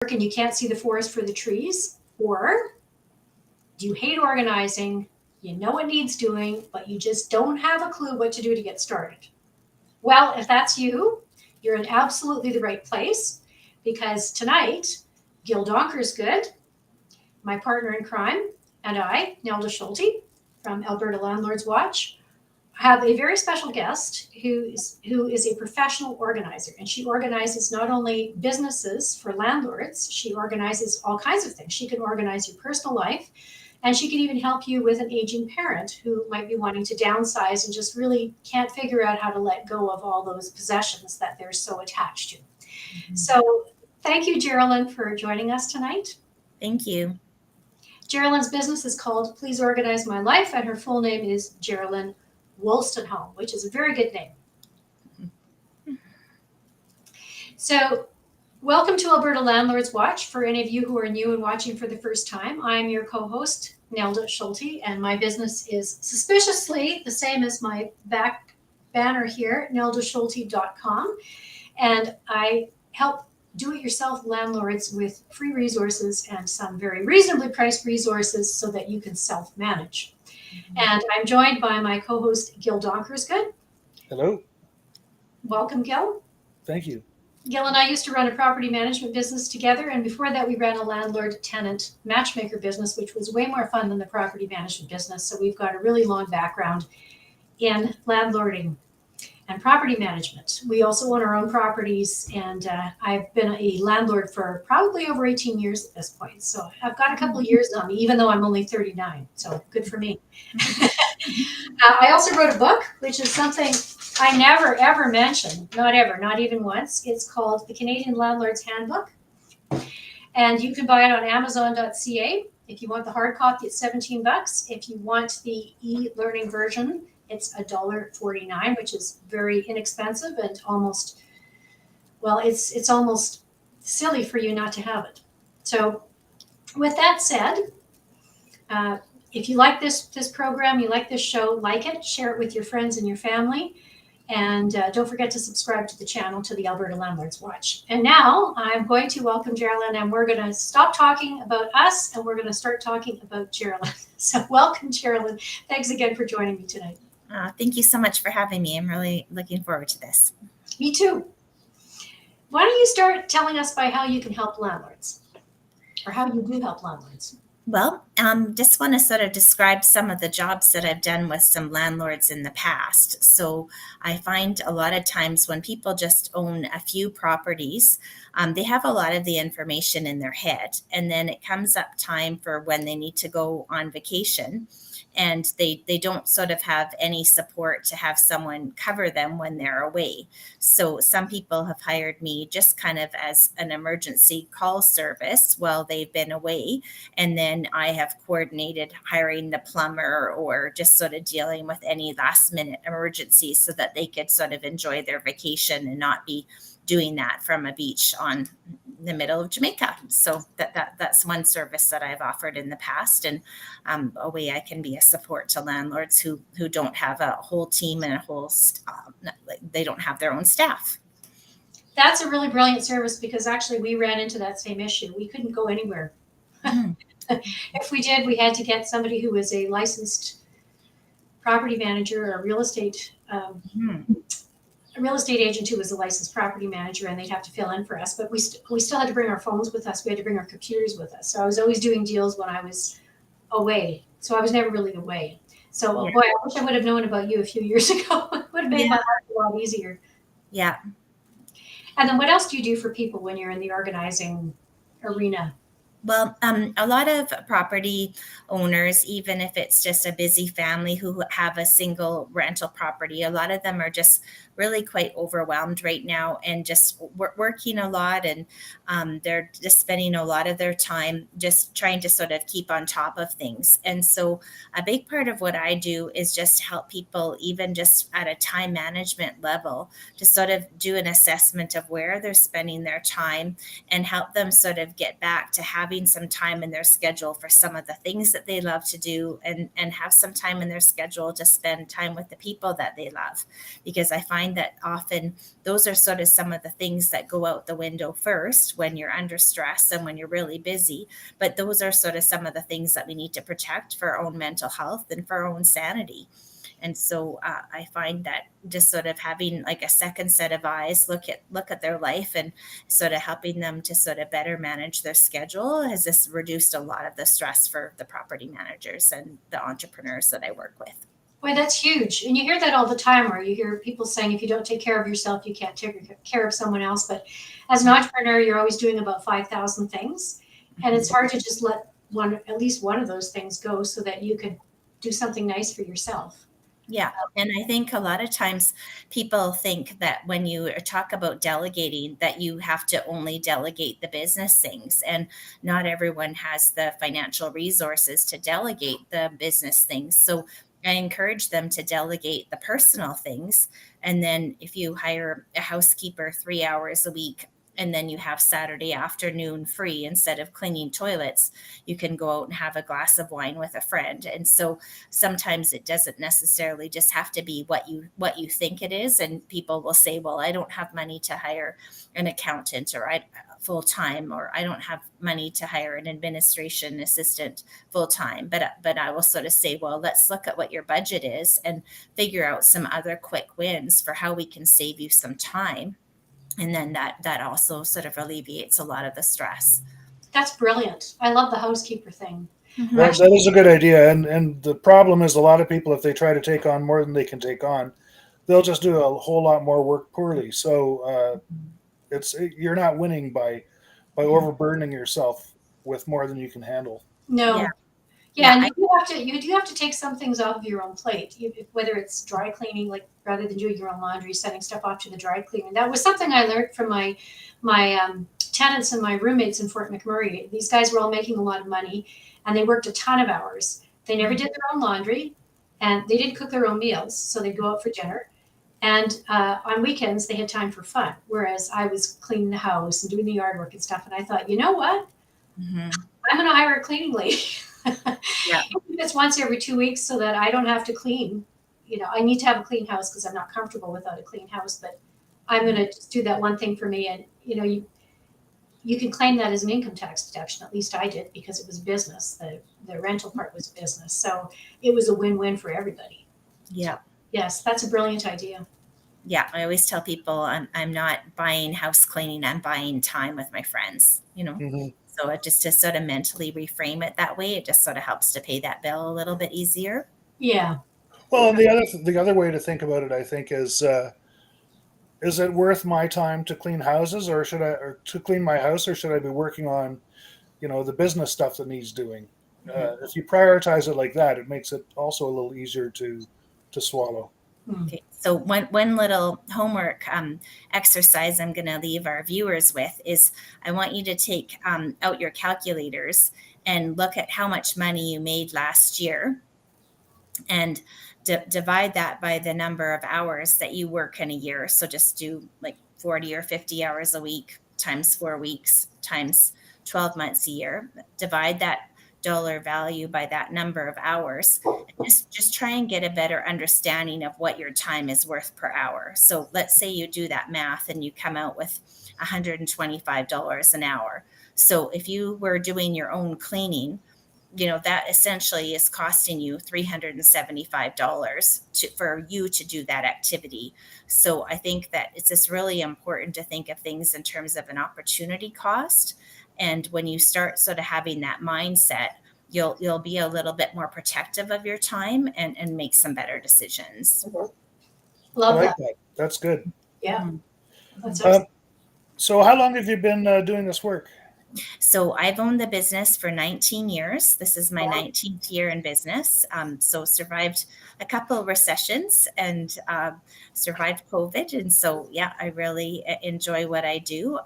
and you can't see the forest for the trees? Or do you hate organizing? You know what needs doing, but you just don't have a clue what to do to get started. Well, if that's you, you're in absolutely the right place, because tonight, Gil Donkersgood, my partner in crime, and I, Nelda Schulte from Alberta Landlords Watch, have a very special guest who is a professional organizer, and she organizes not only businesses for landlords, she organizes all kinds of things. She can organize your personal life, and she can even help you with an aging parent who might be wanting to downsize and just really can't figure out how to let go of all those possessions that they're so attached to. Mm-hmm. So thank you, Jerilyn, for joining us tonight. Thank you. Jerilyn's business is called Please Organize My Life, and her full name is Jerilyn Wolstenhome, which is a very good name. So welcome to Alberta Landlords Watch. For any of you who are new and watching for the first time, I'm your co-host, Nelda Schulte, and my business is suspiciously the same as my back banner here, neldaschulte.com. And I help do-it-yourself landlords with free resources and some very reasonably priced resources so that you can self-manage. Mm-hmm. And I'm joined by my co-host, Gil Donkersgood. Hello. Welcome, Gil. Thank you. Gil and I used to run a property management business together, and before that we ran a landlord-tenant matchmaker business, which was way more fun than the property management business. So we've got a really long background in landlording and property management. We also own our own properties, and I've been a landlord for probably over 18 years at this point. So I've got a couple of years on me, even though I'm only 39. So good for me. I also wrote a book, which is something I never, ever mentioned. Not ever, not even once. It's called The Canadian Landlord's Handbook. And you can buy it on Amazon.ca. If you want the hard copy, it's $17. If you want the e-learning version, it's $1.49, which is very inexpensive and almost, well, it's almost silly for you not to have it. So with that said, if you like this program, you like this show, like it, share it with your friends and your family. And don't forget to subscribe to the channel, to the Alberta Landlords Watch. And now I'm going to welcome Jerilyn, and we're going to stop talking about us, and we're going to start talking about Jerilyn. So welcome, Jerilyn. Thanks again for joining me tonight. Thank you so much for having me. I'm really looking forward to this. Me too. Why don't you start telling us by how you can help landlords, or how you do help landlords? Well, just want to sort of describe some of the jobs that I've done with some landlords in the past. So I find a lot of times when people just own a few properties, they have a lot of the information in their head. And then it comes up time for when they need to go on vacation. And they don't sort of have any support to have someone cover them when they're away. So some people have hired me just kind of as an emergency call service while they've been away. And then I have coordinated hiring the plumber or just sort of dealing with any last minute emergencies so that they could sort of enjoy their vacation and not be doing that from a beach on the middle of Jamaica. So that's one service that I've offered in the past, and a way I can be a support to landlords who don't have a whole team and they don't have their own staff. That's a really brilliant service, because actually we ran into that same issue. We couldn't go anywhere. Mm. If we did, we had to get somebody who was a licensed property manager or a real estate agent who was a licensed property manager, and they'd have to fill in for us. But we still had to bring our phones with us. We had to bring our computers with us. So I was always doing deals when I was away. So I was never really away. So boy, I wish I would have known about you a few years ago. It would have made my life a lot easier. Yeah. And then what else do you do for people when you're in the organizing arena? Well, a lot of property owners, even if it's just a busy family who have a single rental property, a lot of them are just really quite overwhelmed right now and just working a lot, and they're just spending a lot of their time just trying to sort of keep on top of things. And so a big part of what I do is just help people, even just at a time management level, to sort of do an assessment of where they're spending their time and help them sort of get back to having some time in their schedule for some of the things that they love to do, and have some time in their schedule to spend time with the people that they love. Because I find find that often those are sort of some of the things that go out the window first when you're under stress and when you're really busy. But those are sort of some of the things that we need to protect for our own mental health and for our own sanity. And so I find that just sort of having like a second set of eyes look at their life and sort of helping them to sort of better manage their schedule has just reduced a lot of the stress for the property managers and the entrepreneurs that I work with. Boy, that's huge. And you hear that all the time, or you hear people saying, if you don't take care of yourself, you can't take care of someone else. But as an entrepreneur, you're always doing about 5,000 things. And it's hard to just let at least one of those things go so that you could do something nice for yourself. Yeah. And I think a lot of times people think that when you talk about delegating, that you have to only delegate the business things. And not everyone has the financial resources to delegate the business things. So I encourage them to delegate the personal things. And then if you hire a housekeeper 3 hours a week, and then you have Saturday afternoon free instead of cleaning toilets, you can go out and have a glass of wine with a friend. And so sometimes it doesn't necessarily just have to be what you think it is. And people will say, well, I don't have money to hire an accountant or I full time, or I don't have money to hire an administration assistant full time. But I will sort of say, well, let's look at what your budget is and figure out some other quick wins for how we can save you some time. And then that also sort of alleviates a lot of the stress. That's brilliant. I love the housekeeper thing. That is a good idea. And the problem is a lot of people, if they try to take on more than they can take on, they'll just do a whole lot more work poorly. So you're not winning by overburdening yourself with more than you can handle. No. Yeah. Yeah, and you do have to take some things off of your own plate, whether it's dry cleaning, like rather than doing your own laundry, sending stuff off to the dry cleaner. That was something I learned from my tenants and my roommates in Fort McMurray. These guys were all making a lot of money, and they worked a ton of hours. They never did their own laundry, and they didn't cook their own meals, so they'd go out for dinner. And on weekends, they had time for fun, whereas I was cleaning the house and doing the yard work and stuff. And I thought, you know what? Mm-hmm. I'm going to hire a cleaning lady. Yeah. It's once every 2 weeks so that I don't have to clean. I need to have a clean house because I'm not comfortable without a clean house, but I'm going to just do that one thing for me. And, you can claim that as an income tax deduction. At least I did, because it was business. The rental part was business. So it was a win-win for everybody. Yeah. Yes, that's a brilliant idea. Yeah. I always tell people I'm not buying house cleaning. I'm buying time with my friends, Mm-hmm. So just to sort of mentally reframe it that way, it just sort of helps to pay that bill a little bit easier. Yeah. Well, and the other way to think about it, I think, is it worth my time to clean houses, or to clean my house, or should I be working on, the business stuff that needs doing? If you prioritize it like that, it makes it also a little easier to swallow. Okay. So one little homework exercise I'm going to leave our viewers with is I want you to take out your calculators and look at how much money you made last year, and divide that by the number of hours that you work in a year. So just do like 40 or 50 hours a week times 4 weeks times 12 months a year. Divide that dollar value by that number of hours. Just try and get a better understanding of what your time is worth per hour. So let's say you do that math and you come out with $125 an hour. So if you were doing your own cleaning, that essentially is costing you $375 for you to do that activity. So I think that it's just really important to think of things in terms of an opportunity cost. And when you start sort of having that mindset, you'll be a little bit more protective of your time and make some better decisions. Love I like that. that. That's good. Yeah. Mm-hmm. That's awesome. So how long have you been doing this work? So I've owned the business for 19 years. This is my Wow. 19th year in business. So survived a couple of recessions and survived COVID. And so, yeah, I really enjoy what I do.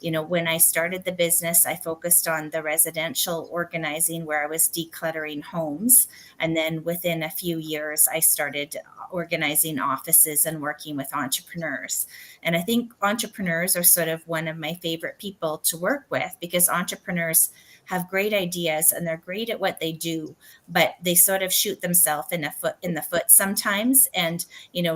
When I started the business, I focused on the residential organizing where I was decluttering homes. And then within a few years, I started organizing offices and working with entrepreneurs. And I think entrepreneurs are sort of one of my favorite people to work with with, because entrepreneurs have great ideas and they're great at what they do, but they sort of shoot themselves in the foot sometimes, and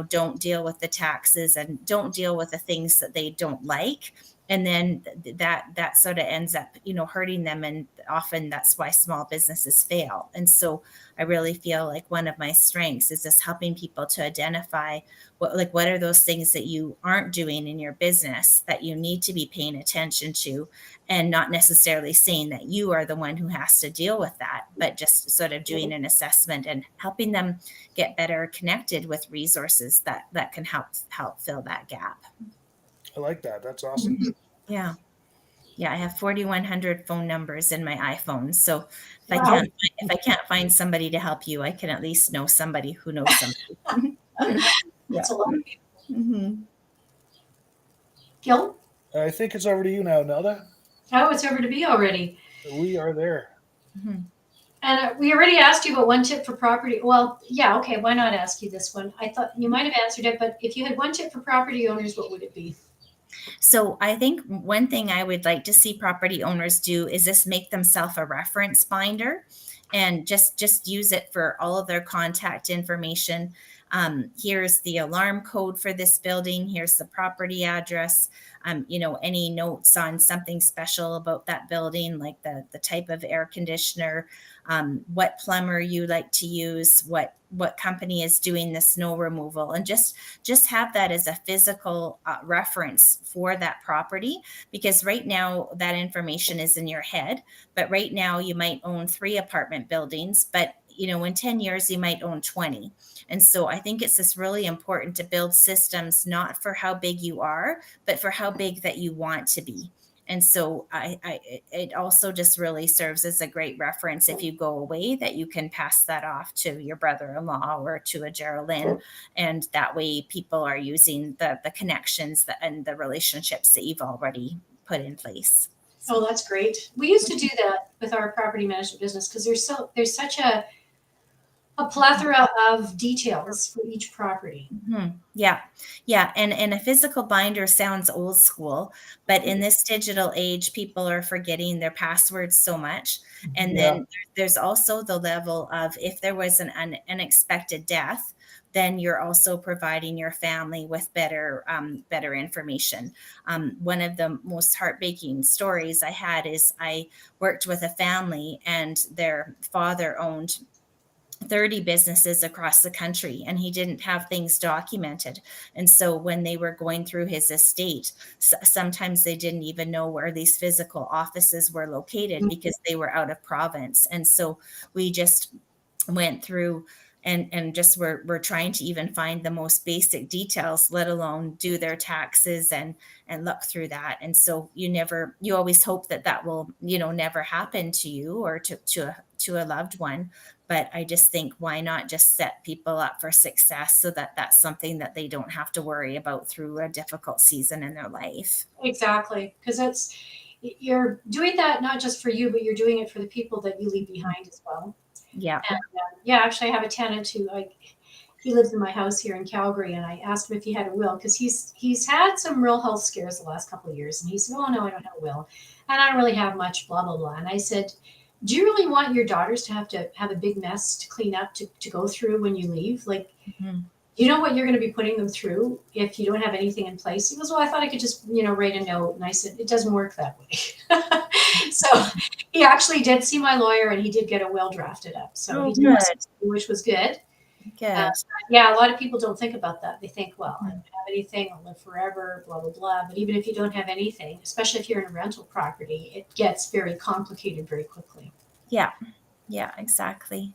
don't deal with the taxes and don't deal with the things that they don't like, and then that sort of ends up hurting them, and often that's why small businesses fail. And so I really feel like one of my strengths is just helping people to identify what are those things that you aren't doing in your business that you need to be paying attention to, and not necessarily saying that you are the one who has to deal with that, but just sort of doing an assessment and helping them get better connected with resources that can help fill that gap. I like that. That's awesome. Yeah. Yeah, I have 4,100 phone numbers in my iPhone. So Wow. if I can't find somebody to help you, I can at least know somebody who knows somebody. That's a lot of people. Mm-hmm. Gil? I think it's over to you now, Nelda. Oh, it's over to me already. We are there. Mm-hmm. And we already asked you about one tip for property. Well, yeah, okay, why not ask you this one? I thought you might have answered it, but if you had one tip for property owners, what would it be? So I think one thing I would like to see property owners do is just make themselves a reference binder, and just use it for all of their contact information. Here's the alarm code for this building. Here's the property address. Any notes on something special about that building, like the type of air conditioner, what plumber you like to use, what company is doing the snow removal, and just have that as a physical reference for that property. Because right now that information is in your head, but right now you might own 3 apartment buildings, but in 10 years you might own 20. And so I think it's just really important to build systems not for how big you are, but for how big that you want to be. And so it also just really serves as a great reference if you go away, that you can pass that off to your brother-in-law or to a Jerilyn. And that way people are using the connections and the relationships that you've already put in place. Oh, that's great. We used to do that with our property management business because there's such a plethora of details for each property. Mm-hmm. Yeah. Yeah. And a physical binder sounds old school, but in this digital age, people are forgetting their passwords so much. And then there's also the level of, if there was an unexpected death, then you're also providing your family with better information. One of the most heartbreaking stories I had is I worked with a family, and their father owned 30 businesses across the country, and he didn't have things documented. And so when they were going through his estate, sometimes they didn't even know where these physical offices were located because they were out of province. And so we just went through and just we're trying to even find the most basic details, let alone do their taxes and look through that. And so you always hope that will never happen to you or to a loved one. But I just think, why not just set people up for success so that that's something that they don't have to worry about through a difficult season in their life. Exactly, because you're doing that not just for you, but you're doing it for the people that you leave behind as well. Yeah. And yeah, actually, I have a tenant he lives in my house here in Calgary, and I asked him if he had a will, because he's had some real health scares the last couple of years, and he said, "Oh no, I don't have a will, and I don't really have much." Blah blah blah. And I said, "Do you really want your daughters to have a big mess to clean up to go through when you leave? Like, you know what you're going to be putting them through if you don't have anything in place?" He goes, "Well, I thought I could just write a note." And I said, "It doesn't work that way." So he actually did see my lawyer, and he did get a will drafted up. So he did, which was good. Good. Yeah, a lot of people don't think about that. They think, well, I don't have anything, I'll live forever, blah, blah, blah. But even if you don't have anything, especially if you're in a rental property, it gets very complicated very quickly. Yeah. Yeah, exactly.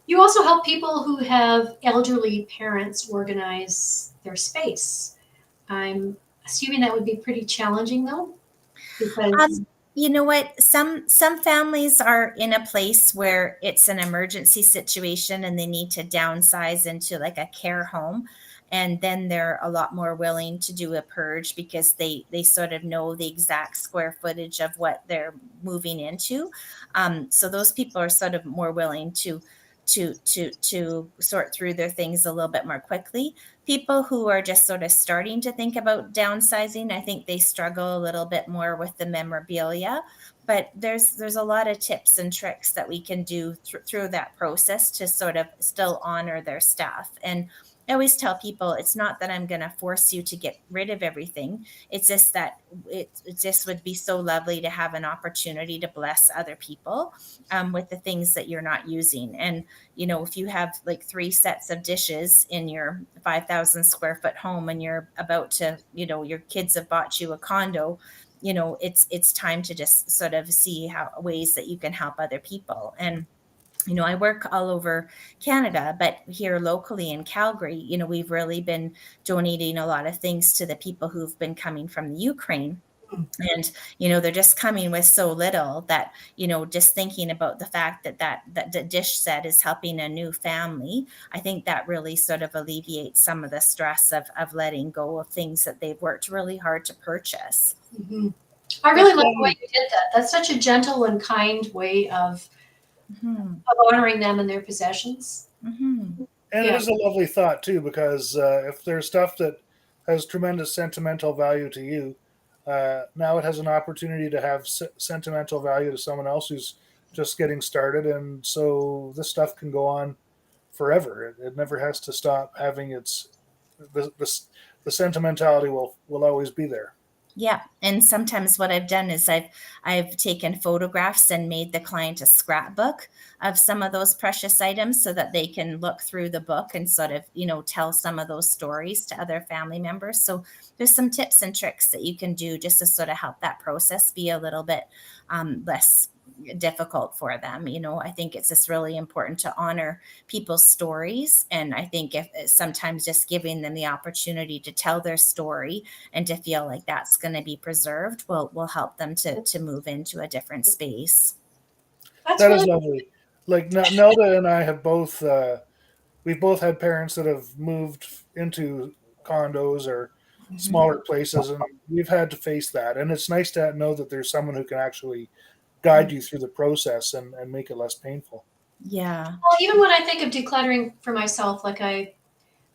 You also help people who have elderly parents organize their space. I'm assuming that would be pretty challenging, though, because you know what? Some families are in a place where it's an emergency situation and they need to downsize into like a care home. And then they're a lot more willing to do a purge because they sort of know the exact square footage of what they're moving into. So those people are sort of more willing to to sort through their things a little bit more quickly. People who are just sort of starting to think about downsizing, I think they struggle a little bit more with the memorabilia. But there's a lot of tips and tricks that we can do through that process to sort of still honor their stuff. And I always tell people it's not that I'm going to force you to get rid of everything. It's just that it just would be so lovely to have an opportunity to bless other people with the things that you're not using. And, you know, if you have like 3 sets of dishes in your 5,000 square foot home and you're about to, you know, your kids have bought you a condo, you know, it's time to just sort of see how ways that you can help other people. And you know, I work all over Canada, but here locally in Calgary, you know, we've really been donating a lot of things to the people who've been coming from the Ukraine. And, you know, they're just coming with so little that, you know, just thinking about the fact that the dish set is helping a new family, I think that really sort of alleviates some of the stress of letting go of things that they've worked really hard to purchase. Mm-hmm. I really love the way you did that. That's such a gentle and kind way of honoring them and their possessions. And it is a lovely thought too, because if there's stuff that has tremendous sentimental value to you, now it has an opportunity to have sentimental value to someone else who's just getting started, and so this stuff can go on forever. It never has to stop having its the sentimentality will always be there. Yeah. And sometimes what I've done is I've taken photographs and made the client a scrapbook of some of those precious items so that they can look through the book and sort of, you know, tell some of those stories to other family members. So there's some tips and tricks that you can do just to sort of help that process be a little bit less difficult for them. You know, I think it's just really important to honor people's stories. And I think if sometimes just giving them the opportunity to tell their story and to feel like that's going to be preserved will help them to move into a different space. That is lovely. Like Nelda and I have both we've both had parents that have moved into condos or smaller places, and we've had to face that. And it's nice to know that there's someone who can actually guide you through the process and make it less painful. Yeah. Well, even when I think of decluttering for myself, like I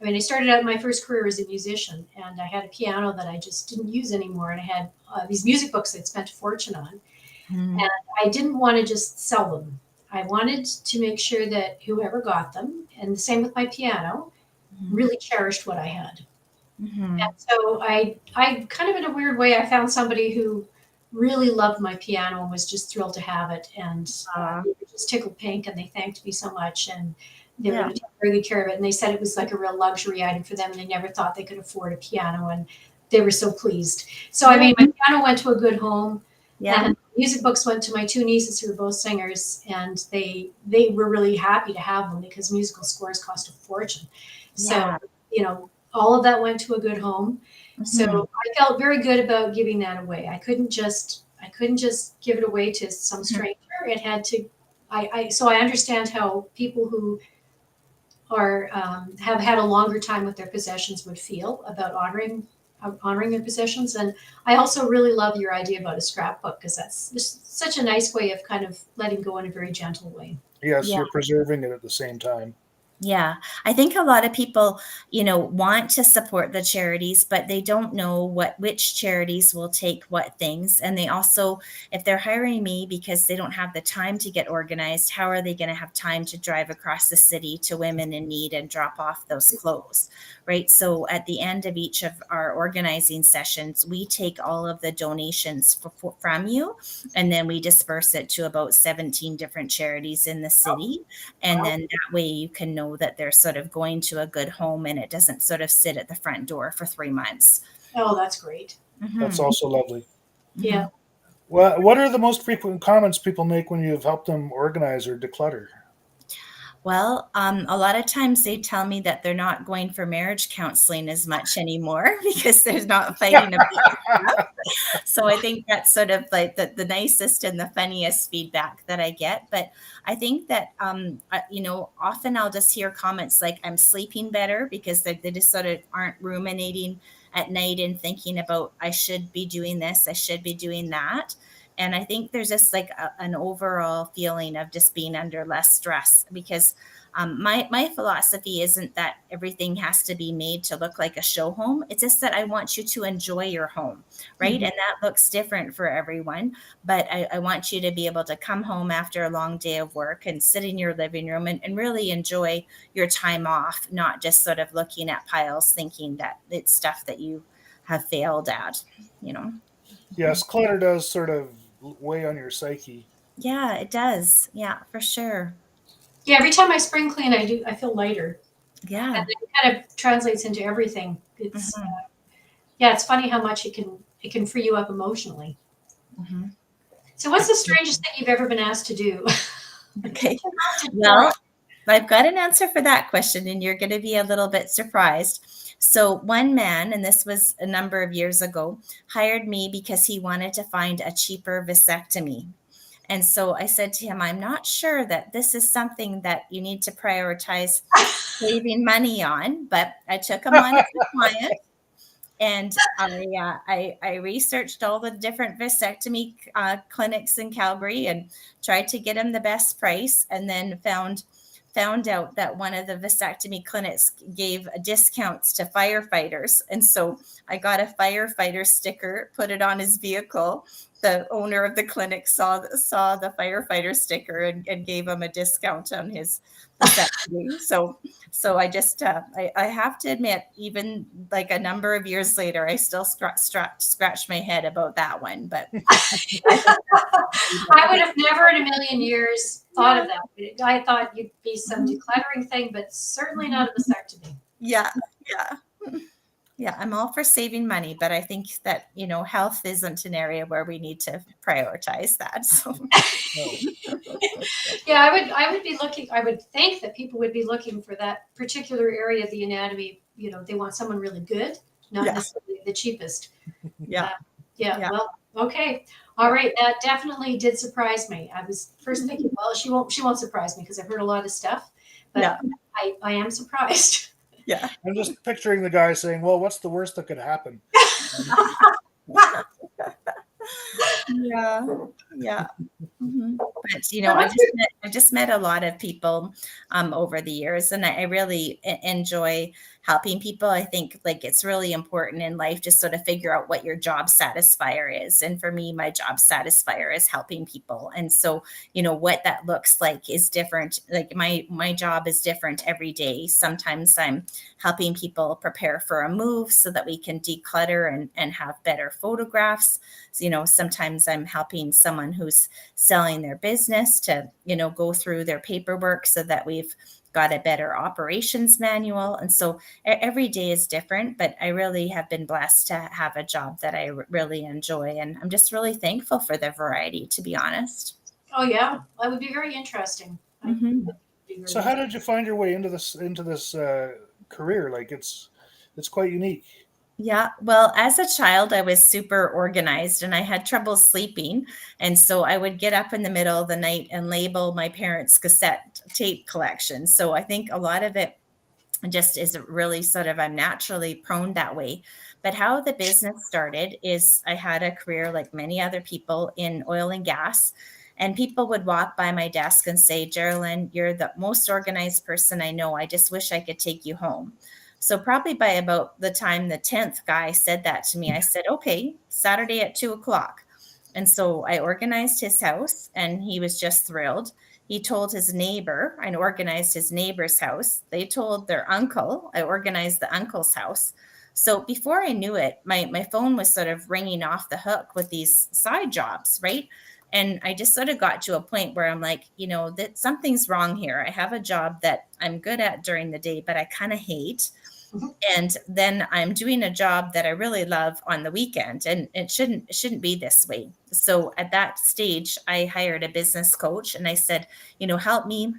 mean, I started out my first career as a musician, and I had a piano that I just didn't use anymore, and I had these music books I'd spent a fortune on, and I didn't want to just sell them. I wanted to make sure that whoever got them, and the same with my piano, really cherished what I had. And so I kind of in a weird way, I found somebody who really loved my piano and was just thrilled to have it. And they were just tickled pink, and they thanked me so much. And they were going to take very good care of it. And they said it was like a real luxury item for them. And they never thought they could afford a piano. And they were so pleased. So, I mean, my piano went to a good home. Yeah. And music books went to my 2 nieces who were both singers. And they were really happy to have them because musical scores cost a fortune. So, you know, all of that went to a good home. So I felt very good about giving that away. I couldn't just give it away to some stranger. It had to, so I understand how people who are, have had a longer time with their possessions would feel about honoring their possessions. And I also really love your idea about a scrapbook, because that's just such a nice way of kind of letting go in a very gentle way. Yes, you're preserving it at the same time. Yeah, I think a lot of people, you know, want to support the charities, but they don't know which charities will take what things. And they also, if they're hiring me because they don't have the time to get organized, how are they going to have time to drive across the city to women in need and drop off those clothes, right? So at the end of each of our organizing sessions, we take all of the donations from you, and then we disperse it to about 17 different charities in the city. And then that way you can know that they're sort of going to a good home and it doesn't sort of sit at the front door for 3 months. Oh, that's great. That's also lovely. Yeah. Well, what are the most frequent comments people make when you've helped them organize or declutter? Well, a lot of times they tell me that they're not going for marriage counseling as much anymore because they're not fighting about it. So I think that's sort of like the nicest and the funniest feedback that I get. But I think that, you know, often I'll just hear comments like, I'm sleeping better, because they just sort of aren't ruminating at night and thinking about, I should be doing this, I should be doing that. And I think there's just like an overall feeling of just being under less stress, because My philosophy isn't that everything has to be made to look like a show home. It's just that I want you to enjoy your home, right? Mhm. And that looks different for everyone. But I want you to be able to come home after a long day of work and sit in your living room and really enjoy your time off, not just sort of looking at piles thinking that it's stuff that you have failed at, you know? Yes, clutter does sort of weigh on your psyche. Yeah, it does. Yeah, for sure. Yeah, every time I spring clean, I feel lighter, and Yeah. it kind of translates into everything. It's Mhm, yeah, it's funny how much it can free you up emotionally. mhm. So, what's the strangest thing you've ever been asked to do? Okay. To Well, I've got an answer for that question, and you're going to be a little bit surprised. So, one man, and this was a number of years ago, hired me because he wanted to find a cheaper vasectomy. And so I said to him, I'm not sure that this is something that you need to prioritize saving money on, but I took him on as a client. And I researched all the different vasectomy clinics in Calgary and tried to get him the best price, and then found out that one of the vasectomy clinics gave discounts to firefighters, and so I got a firefighter sticker, put it on his vehicle. The owner of the clinic saw the firefighter sticker and gave him a discount on his vasectomy. So I have to admit, even like a number of years later, I still scratch my head about that one. But I think I would have never in a million years thought yeah, of that. I thought you'd be some decluttering thing, but certainly not a vasectomy. yeah, yeah, yeah. I'm all for saving money, but I think that health isn't an area where we need to prioritize that. So No. Yeah, I would be looking, I would think that people would be looking for that particular area of the anatomy. They want someone really good, not yeah, necessarily the cheapest. yeah, Yeah, yeah. well, okay. All right, that definitely did surprise me. I was first thinking, well, she won't surprise me because I've heard a lot of stuff, but Yeah, I am surprised. yeah. I'm just picturing the guy saying, "Well, what's the worst that could happen?" Yeah, yeah. But So what's your I just met a lot of people over the years, and I really enjoy helping people. I think like it's really important in life to sort of figure out what your job satisfier is. And for me, my job satisfier is helping people. And so, what that looks like is different. Like my job is different every day. Sometimes I'm helping people prepare for a move so that we can declutter and have better photographs. So, sometimes I'm helping someone who's selling their business to, go through their paperwork so that we've got a better operations manual. And so every day is different, but I really have been blessed to have a job that I really enjoy. And I'm just really thankful for the variety, to be honest. Oh yeah, that would be very interesting. I Mhm. would be So, very how did you find your way into this career? Like, it's quite unique. Yeah, well, as a child, I was super organized and I had trouble sleeping. And so I would get up in the middle of the night and label my parents' cassette tape collection. So I think a lot of it just is really sort of, I'm naturally prone that way. But how the business started is I had a career like many other people in oil and gas. And people would walk by my desk and say, Jerilyn, you're the most organized person I know. I just wish I could take you home. So, probably by about the time the 10th guy said that to me, I said, okay, Saturday at 2 o'clock. And so I organized his house and he was just thrilled. He told his neighbor, I organized his neighbor's house. They told their uncle, I organized the uncle's house. So before I knew it, my phone was sort of ringing off the hook with these side jobs, right? And I just sort of got to a point where I'm like, that something's wrong here. I have a job that I'm good at during the day, but I kind of hate. Mhm. And then I'm doing a job that I really love on the weekend, and it shouldn't be this way. So at that stage, I hired a business coach and I said, help me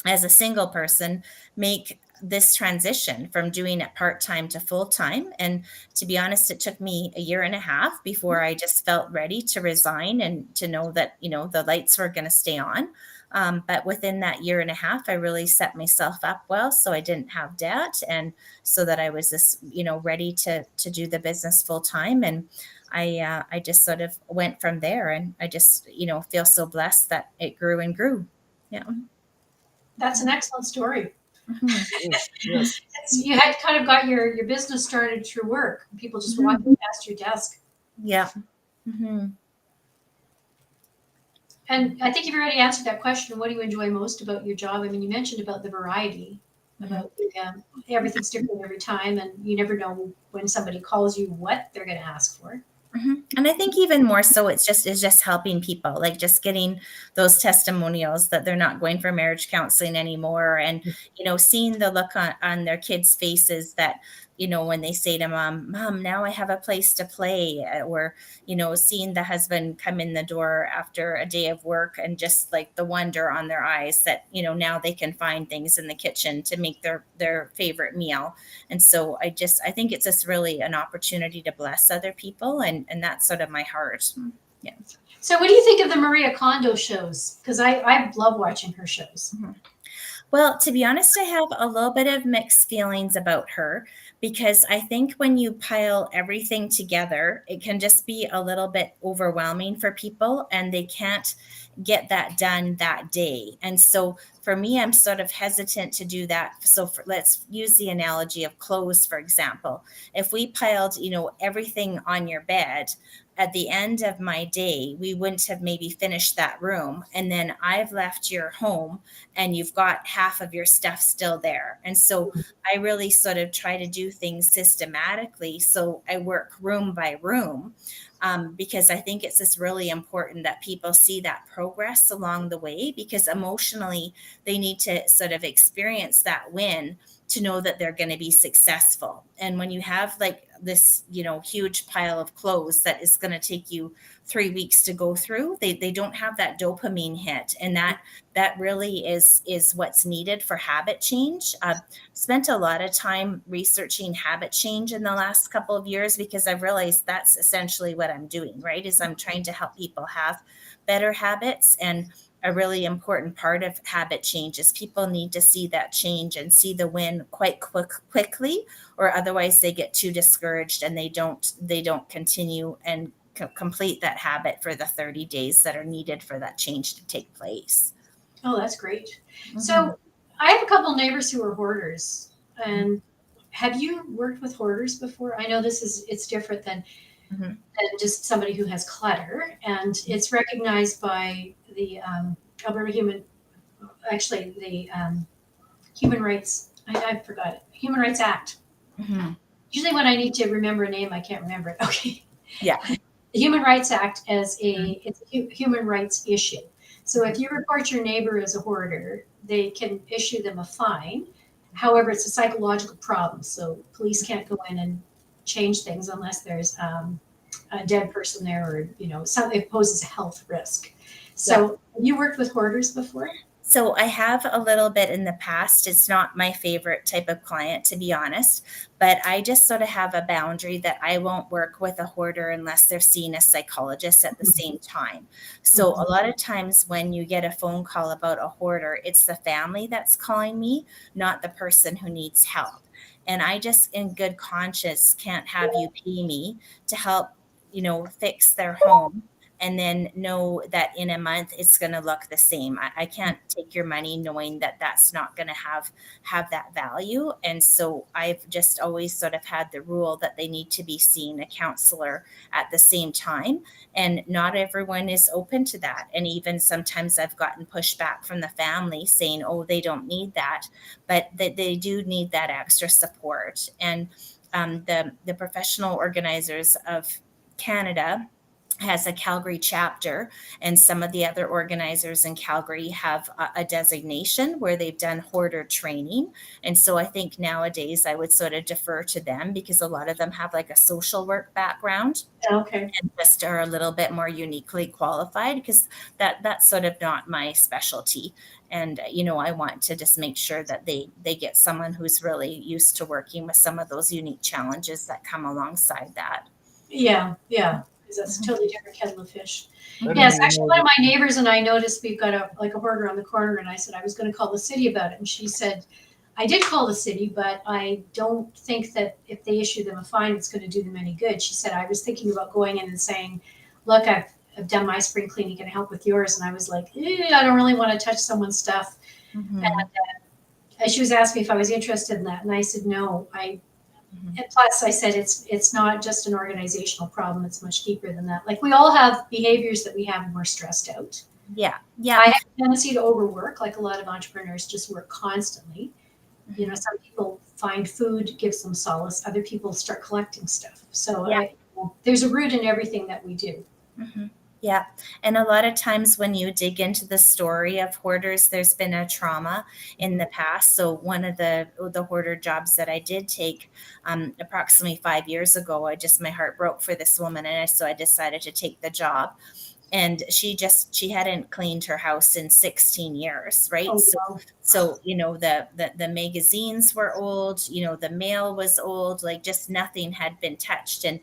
as a single person make this transition from doing it part-time to full-time. And to be honest, it took me a year and a half before I just felt ready to resign and to know that the lights were going to stay on. But within that year and a half, I really set myself up well so I didn't have debt, and so that I was this ready to do the business full-time. And I just sort of went from there, and I just feel so blessed that it grew and grew. Yeah. That's an excellent story. Mhm. Yes, yes. You had kind of got your business started through work. People just Mhm. walking past your desk. Yeah. Hmm. And I think you've already answered that question. What do you enjoy most about your job? I mean, you mentioned about the variety, about everything's different every time, and you never know when somebody calls you what they're going to ask for. And I think even more so, it's just helping people, like just getting those testimonials that they're not going for marriage counseling anymore, and seeing the look on their kids' faces that when they say to mom, now I have a place to play, or seeing the husband come in the door after a day of work and just like the wonder on their eyes that now they can find things in the kitchen to make their favorite meal. And so I think it's just really an opportunity to bless other people. And that's sort of my heart. Yeah. So, what do you think of the Maria Kondo shows? Because I love watching her shows. Well, to be honest, I have a little bit of mixed feelings about her because I think when you pile everything together, it can just be a little bit overwhelming for people and they can't get that done that day. And so for me, I'm sort of hesitant to do that. So let's use the analogy of clothes, for example. If we piled, everything on your bed, at the end of my day, we wouldn't have maybe finished that room. And then I've left your home and you've got half of your stuff still there. And so I really sort of try to do things systematically. So I work room by room, because I think it's just really important that people see that progress along the way, because emotionally they need to sort of experience that win to know that they're going to be successful. And when you have like this, huge pile of clothes that is going to take you 3 weeks to go through, they don't have that dopamine hit. And that really is what's needed for habit change. Spent a lot of time researching habit change in the last couple of years because I've realized that's essentially what I'm doing, right? Is I'm trying to help people have better habits. And a really important part of habit change is people need to see that change and see the win quite quickly, or otherwise they get too discouraged and they don't continue and complete that habit for the 30 days that are needed for that change to take place. Oh, that's great. Mhm. So, I have a couple neighbors who are hoarders. And have you worked with hoarders before? I know it's different Mhm. than just somebody who has clutter, and it's recognized by the Alberta Human Rights. I forgot it. Human Rights Act. Mhm. Usually, when I need to remember a name, I can't remember it. Okay, Yeah. the Human Rights Act as it's a human rights issue. So if you report your neighbor as a hoarder, they can issue them a fine. However, it's a psychological problem, so police can't go in and change things unless there's a dead person there, or something that poses a health risk. So, have you worked with hoarders before? So I have a little bit in the past. It's not my favorite type of client, to be honest, but I just sort of have a boundary that I won't work with a hoarder unless they're seeing a psychologist at the same time. So a lot of times when you get a phone call about a hoarder, it's the family that's calling me, not the person who needs help. And I just, in good conscience, can't have you pay me to help, fix their home and then know that in a month it's going to look the same. I can't take your money knowing that that's not going to have that value. And so I've just always sort of had the rule that they need to be seeing a counselor at the same time. And not everyone is open to that. And even sometimes I've gotten pushback from the family saying, oh, they don't need that, but that they do need that extra support. And the professional organizers of Canada has a Calgary chapter, and some of the other organizers in Calgary have a designation where they've done hoarder training. And so I think nowadays I would sort of defer to them because a lot of them have like a social work background Okay. and just are a little bit more uniquely qualified, because that's sort of not my specialty. And I want to just make sure that they get someone who's really used to working with some of those unique challenges that come alongside that. Yeah, yeah, because that's a totally different kettle of fish. I didn't Yes, even actually, know one of that. my neighbors and I noticed we've got a hoarder on the corner, and I said I was going to call the city about it, and she said, I did call the city, but I don't think that if they issue them a fine, it's going to do them any good. She said, I was thinking about going in and saying, look, I've done my spring cleaning, can I help with yours? And I was like, I don't really want to touch someone's stuff. Mhm. And she was asking me if I was interested in that, and I said no. Mhm. And plus, I said it's not just an organizational problem; it's much deeper than that. Like we all have behaviors that we have when we're stressed out. Yeah. Yeah. I have a tendency to overwork, like a lot of entrepreneurs just work constantly. You know, Mhm. some people find food gives them solace. Other people start collecting stuff. So Yeah. there's a root in everything that we do. Mhm. Yeah. And a lot of times when you dig into the story of hoarders, there's been a trauma in the past. So one of the hoarder jobs that I did take approximately 5 years ago, my heart broke for this woman, and so I decided to take the job. And she hadn't cleaned her house in 16 years, right? Oh So wow. the magazines were old, the mail was old, like just nothing had been touched. And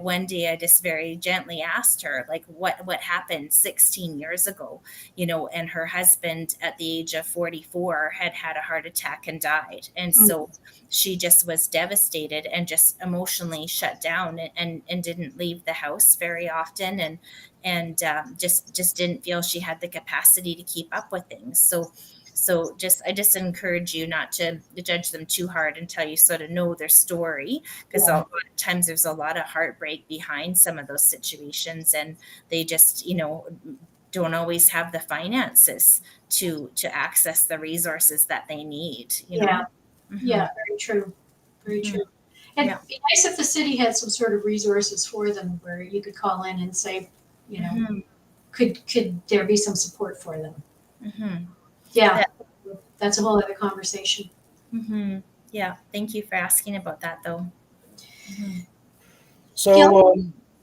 one day I just very gently asked her, like, what happened 16 years ago, and her husband at the age of 44 had a heart attack and died. And Mm. so she just was devastated and just emotionally shut down, and didn't leave the house very often, and just didn't feel she had the capacity to keep up with things. So I just encourage you not to judge them too hard until you sort of know their story, because a Yeah. lot of times there's a lot of heartbreak behind some of those situations, and they just don't always have the finances to access the resources that they need. Yeah. Mhm. Yeah. Very true. Very Mhm. true. It'd Yeah. be nice if the city had some sort of resources for them where you could call in and say, you know, Mhm. could there be some support for them? Mhm. Yeah. Yeah. That's a whole other conversation. Mhm. Yeah. Thank you for asking about that, though. Mhm. Gil? So,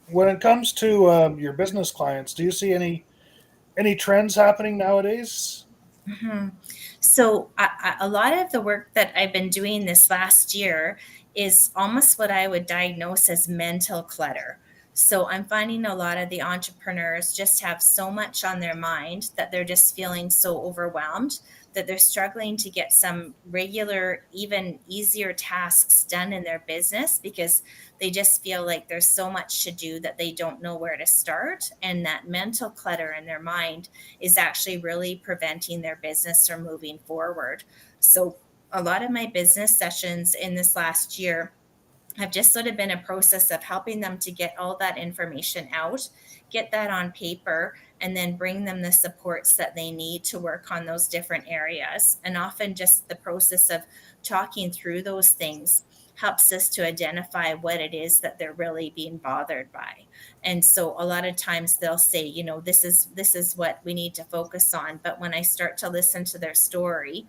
when it comes to your business clients, do you see any trends happening nowadays? Mhm. So a lot of the work that I've been doing this last year is almost what I would diagnose as mental clutter. So I'm finding a lot of the entrepreneurs just have so much on their mind that they're just feeling so overwhelmed that they're struggling to get some regular, even easier tasks done in their business, because they just feel like there's so much to do that they don't know where to start. And that mental clutter in their mind is actually really preventing their business from moving forward. So, a lot of my business sessions in this last year have just sort of been a process of helping them to get all that information out, get that on paper, and then bring them the supports that they need to work on those different areas. And often, just the process of talking through those things helps us to identify what it is that they're really being bothered by. And so a lot of times they'll say, this is what we need to focus on. But when I start to listen to their story,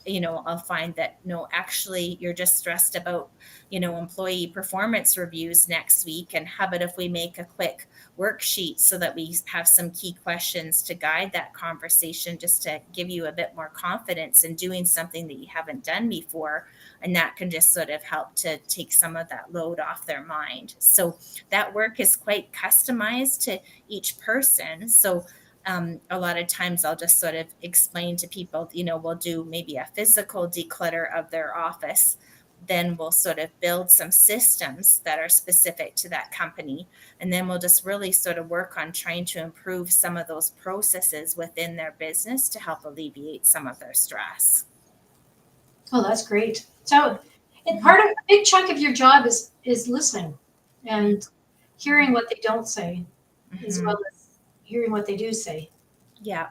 I'll find that no, actually, you're just stressed about, employee performance reviews next week. And how about if we make a quick worksheet so that we have some key questions to guide that conversation, just to give you a bit more confidence in doing something that you haven't done before. And that can just sort of help to take some of that load off their mind. So that work is quite customized to each person. So a lot of times I'll just sort of explain to people, we'll do maybe a physical declutter of their office. Then we'll sort of build some systems that are specific to that company. And then we'll just really sort of work on trying to improve some of those processes within their business to help alleviate some of their stress. Oh, that's great. So, and Mhm. part of a big chunk of your job is listening and hearing what they don't say, as well Mhm. as hearing what they do say. Yeah.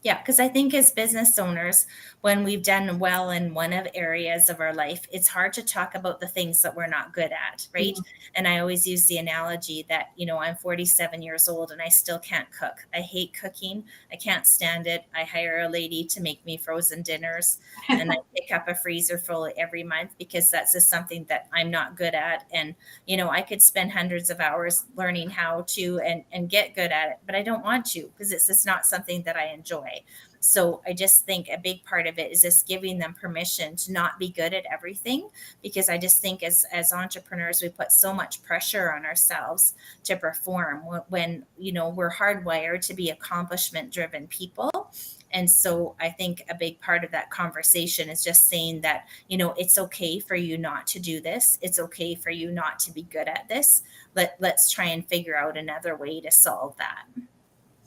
Yeah, because I think as business owners, when we've done well in one of areas of our life, it's hard to talk about the things that we're not good at, right? Mhm. And I always use the analogy that, I'm 47 years old and I still can't cook. I hate cooking. I can't stand it. I hire a lady to make me frozen dinners, and I pick up a freezer full every month because that's just something that I'm not good at. And, I could spend hundreds of hours learning how to and get good at it, but I don't want to, because it's just not something that I enjoy. So I just think a big part of it is just giving them permission to not be good at everything, because I just think as entrepreneurs, we put so much pressure on ourselves to perform when we're hardwired to be accomplishment driven people. And so I think a big part of that conversation is just saying that, it's okay for you not to do this. It's okay for you not to be good at this. Let's try and figure out another way to solve that.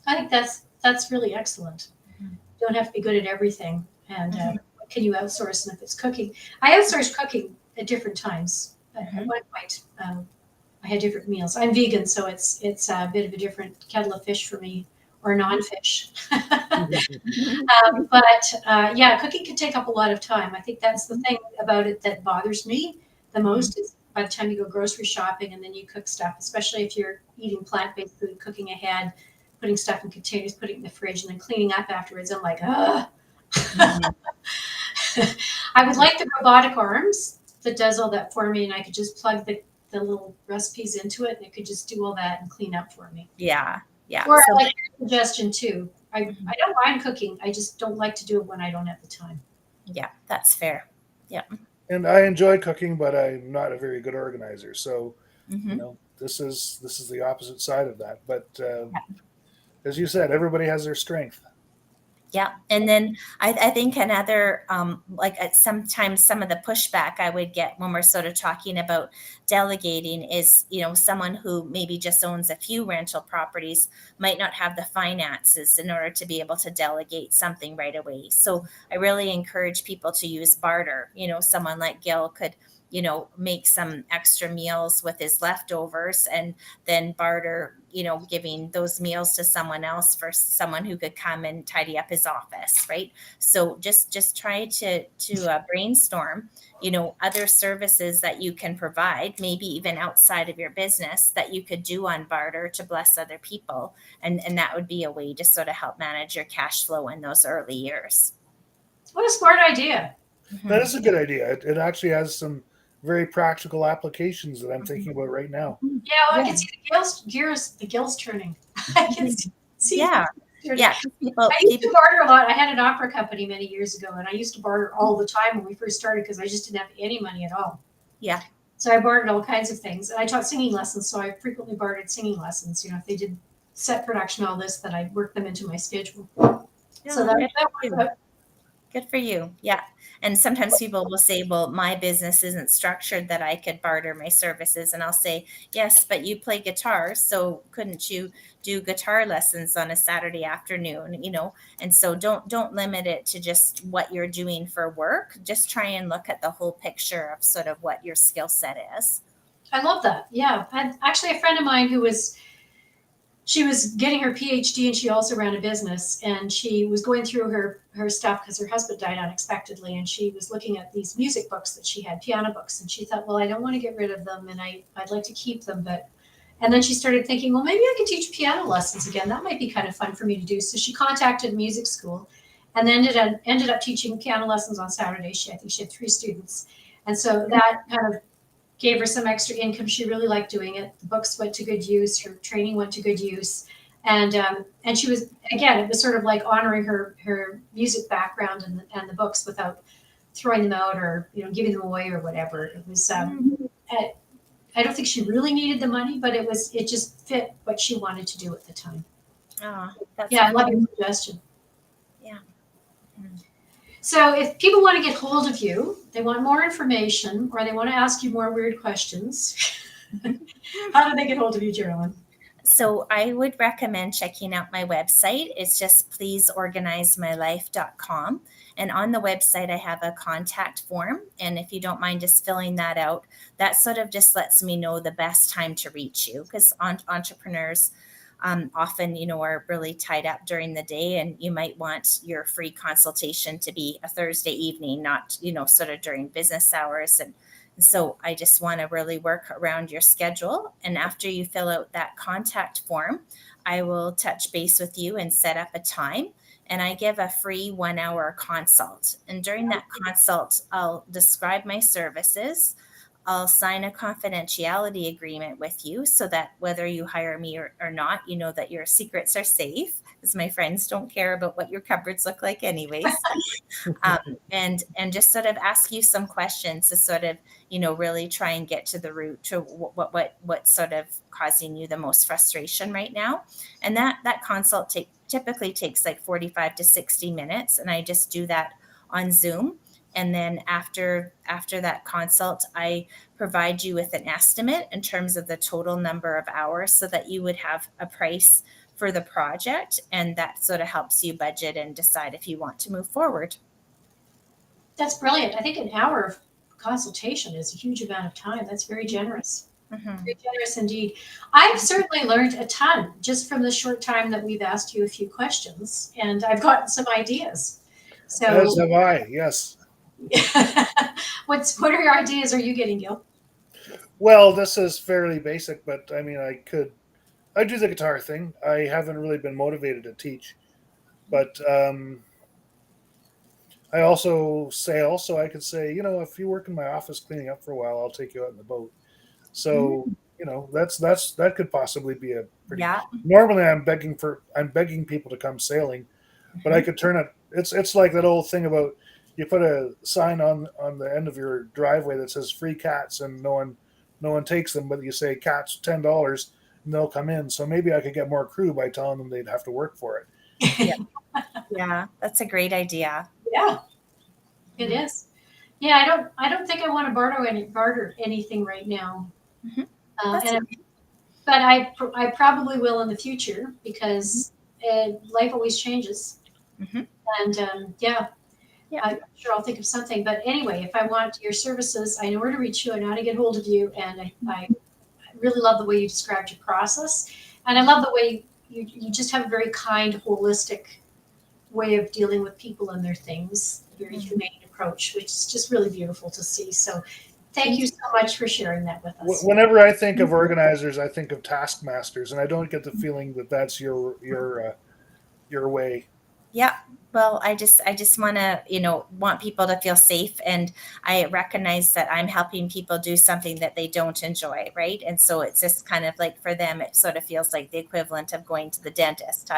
I think that's really excellent. Don't have to be good at everything. and what can you outsource, and if it's cooking. I outsource cooking at different times. At one point, I had different meals. I'm vegan, so it's a bit of a different kettle of fish for me, or non-fish. Yeah, cooking can take up a lot of time. I think that's the thing about it that bothers me the most is by the time you go grocery shopping and then you cook stuff, especially if you're eating plant-based food, cooking ahead, putting stuff in containers, putting it in the fridge, and then cleaning up afterwards. I'm like, ugh. I would like the robotic arms that does all that for me, and I could just plug the little recipes into it, and it could just do all that and clean up for me. Yeah. Or So I like your suggestion too. I don't mind cooking. I just don't like to do it when I don't have the time. yeah, that's fair. Yeah. And I enjoy cooking, but I'm not a very good organizer. So, Mm-hmm. this is the opposite side of that. But as you said, everybody has their strength. Yeah. And then I think another, sometimes some of the pushback I would get when we're sort of talking about delegating is, someone who maybe just owns a few rental properties might not have the finances in order to be able to delegate something right away. So I really encourage people to use barter. Someone like Gil could, make some extra meals with his leftovers and then barter, giving those meals to someone else for someone who could come and tidy up his office, right? So just try to brainstorm, other services that you can provide, maybe even outside of your business that you could do on barter to bless other people. And that would be a way to sort of help manage your cash flow in those early years. What a smart idea. That is a good idea. It actually has some very practical applications that I'm thinking about right now. Yeah, well, I can see the gills turning. I can see. Yeah. Turning. Yeah. I used to barter a lot. I had an opera company many years ago, and I used to barter all the time when we first started because I just didn't have any money at all. Yeah. So I bartered all kinds of things. And I taught singing lessons, so I frequently bartered singing lessons. If they did set production, all this, that I'd work them into my schedule. Yeah, So that worked out. Good for you. Yeah. And sometimes people will say, well, my business isn't structured that I could barter my services. And I'll say, yes, but you play guitar. So couldn't you do guitar lessons on a Saturday afternoon, And so don't limit it to just what you're doing for work. Just try and look at the whole picture of sort of what your skill set is. I love that. Yeah. Actually, a friend of mine she was getting her PhD and she also ran a business, and she was going through her stuff because her husband died unexpectedly, and she was looking at these music books that she had, piano books, and she thought, well, I don't want to get rid of them, and I'd like to keep them, and then she started thinking, well, maybe I could teach piano lessons again. That might be kind of fun for me to do. So she contacted music school and then ended up teaching piano lessons on Saturdays. I think she had 3 students. And so that kind of gave her some extra income. She really liked doing it. The books went to good use. Her training went to good use. And she was, again, it was sort of like honoring her music background and the books without throwing them out or, giving them away or whatever. It was, I don't think she really needed the money, but it just fit what she wanted to do at the time. Oh, I love your suggestion. Yeah. So if people want to get hold of you, they want more information, or they want to ask you more weird questions, how do they get hold of you, Jerilyn? So I would recommend checking out my website. It's just pleaseorganizemylife.com. And on the website, I have a contact form. And if you don't mind just filling that out, that sort of just lets me know the best time to reach you, because entrepreneurs often, are really tied up during the day, and you might want your free consultation to be a Thursday evening, not, sort of during business hours. And so I just want to really work around your schedule. And after you fill out that contact form, I will touch base with you and set up a time. And I give a free 1-hour consult. And during that consult, I'll describe my services. I'll sign a confidentiality agreement with you so that whether you hire me or not, you know that your secrets are safe, because my friends don't care about what your cupboards look like anyways. And just sort of ask you some questions to sort of, really try and get to the root to what's sort of causing you the most frustration right now. And that consult typically takes like 45 to 60 minutes. And I just do that on Zoom. And then after that consult, I provide you with an estimate in terms of the total number of hours so that you would have a price for the project. And that sort of helps you budget and decide if you want to move forward. That's brilliant. I think an hour of consultation is a huge amount of time. That's very generous. Mhm. Very generous indeed. I've certainly learned a ton just from the short time that we've asked you a few questions, and I've gotten some ideas. So, As have I. Yes. what are your ideas? Are you getting, Gil? Well, this is fairly basic, but I mean, I do the guitar thing. I haven't really been motivated to teach, but I also sail, so I could say, if you work in my office cleaning up for a while, I'll take you out in the boat. So, Mm. that could possibly be a pretty. Yeah. Normally, I'm begging people to come sailing, but I Mhm. could turn it. It's like that old thing about you put a sign on the end of your driveway that says free cats, and no one takes them, but you say cats $10, and they'll come in. So maybe I could get more crew by telling them they'd have to work for it. Yeah. Yeah. That's a great idea. Yeah, it is. Yeah, I don't think I want to barter anything right now. Mhm. Uh, That's and but I probably will in the future because life always changes. Mhm. And yeah, Yeah. I'm sure I'll think of something. But anyway, if I want your services, I know where to reach you. I know how to get hold of you. And I really love the way you described your process. And I love the way you just have a very kind, holistic way of dealing with people and their things, a very humane approach, which is just really beautiful to see. So thank you so much for sharing that with us. Whenever I think of organizers, I think of taskmasters, and I don't get the feeling that that's your way. Yeah. Well, I just want to, want people to feel safe, and I recognize that I'm helping people do something that they don't enjoy, right? And so it's just kind of like for them, it sort of feels like the equivalent of going to the dentist.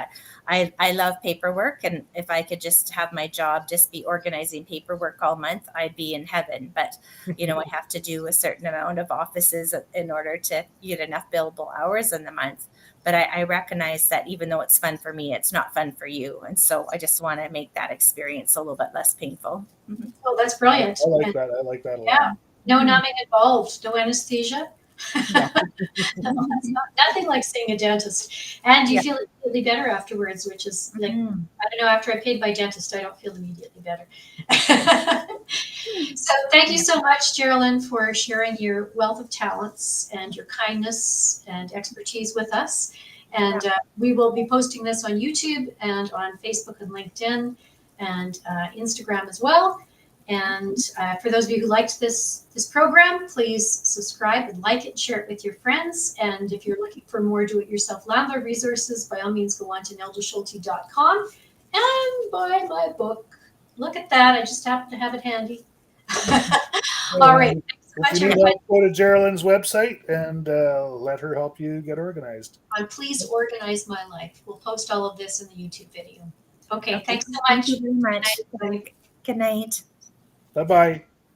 I love paperwork, and if I could just have my job just be organizing paperwork all month, I'd be in heaven. But I have to do a certain amount of offices in order to get enough billable hours in the month. But I recognize that even though it's fun for me, it's not fun for you. And so I just want to make that experience a little bit less painful. Mhm. Oh, that's brilliant. I like And that. I like that a lot. yeah, no Mhm. numbing involved, no anesthesia. Yeah. No, that's nothing like seeing a dentist. And you Yeah. feel immediately better afterwards, which is like, Mhm. I don't know, after I paid my dentist, I don't feel immediately better. So thank you so much, Jerilyn, for sharing your wealth of talents and your kindness and expertise with us. And we will be posting this on YouTube and on Facebook and LinkedIn and Instagram as well. And for those of you who liked this program, please subscribe and like it, share it with your friends. And if you're looking for more do-it-yourself landlord resources, by all means, go on to neldaschulte.com and buy my book. Look at that. I just happen to have it handy. All right. Thanks so If much, you need everybody. help, go to Jerilyn's website and let her help you get organized. Please organize my life. We'll post all of this in the YouTube video. Okay. Thanks so Thank much. you very much. Good night, everybody. Good night. Bye bye.